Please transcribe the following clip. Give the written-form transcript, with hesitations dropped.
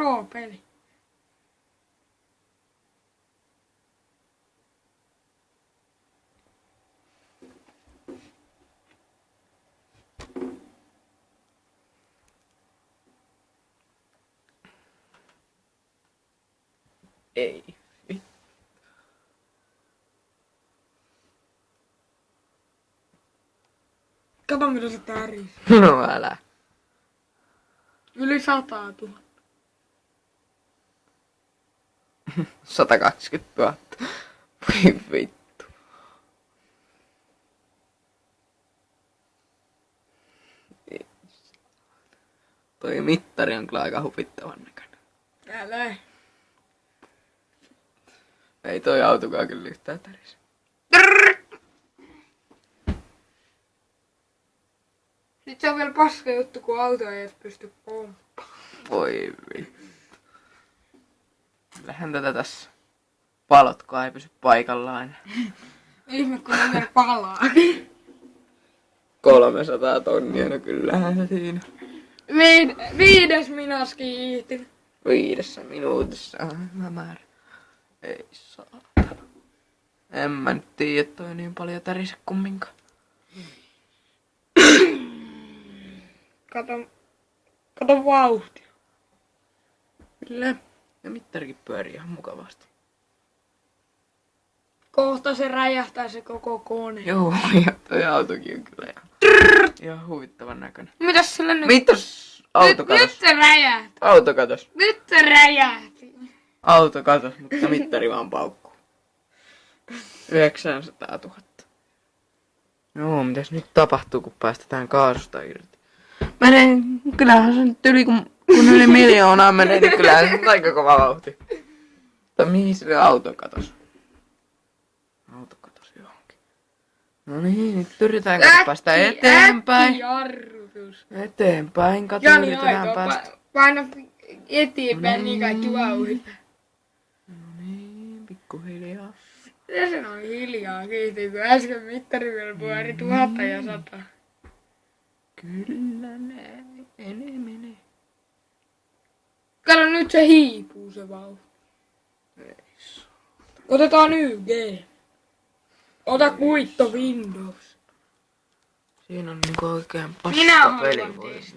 Pro-peli. Ei. Kato mitä se tärisee. No älä. Yli 100 000. 120 000. Voi vittu. Toi mittari on kyllä aika huvittavan näköinen. Älä. Ei toi autokaan kyllä yhtään tärise. Sit se on vielä paska juttu, kun auto ei edes pysty pomppaamaan. Voi vittu. Kyllähän tätä tässä palotkaan ei pysy paikallaan. Ihme kun ne vielä palaa. 300 tonnia, no kyllähän se siinä. 5. minä skiitin. 5 minuutissa on hyvä määrä. Ei saatana. En mä nyt tiedä, että toi niin paljon tärise kumminkaan. Kato vauhtia. Kyllä. Ja mittarikin pyörii ihan mukavasti. Kohta se räjähtää se koko kone. Joo, ja toi autokin on kyllä ihan huvittavan näköinen. Mitäs sillä nyt? Mitäs auto Nyt katos? se räjähti. Auto katos. Nyt se räjähti. Auto katos, mutta mittari vaan paukkuu. 900 000. Joo, mitäs nyt tapahtuu, kun päästetään kaasusta irti? Kyllähän se nyt yli, kun yli 1 miljoonaa menee, niin kyllähän se nyt aika kova vauhti. Mutta mihin se auto katos? Auto katos johonkin. No niin, nyt yritetään päästä eteenpäin. Jarrutus. Eteenpäin, kato, Jani yritetään aika. päästä. Paina eteenpäin niin kaikki vauhdit. No niin, pikkuhiljaa. Ja se on hiljaa, kiitos, kun äsken mittari vielä pyöri 1000 ja 100. Kyllä menee. Kato, nyt se hiipuu se vauhti. Otetaan YG. Ota kuitto Windows. Siinä on niinku oikein Minä paska haluan peli. tehdä.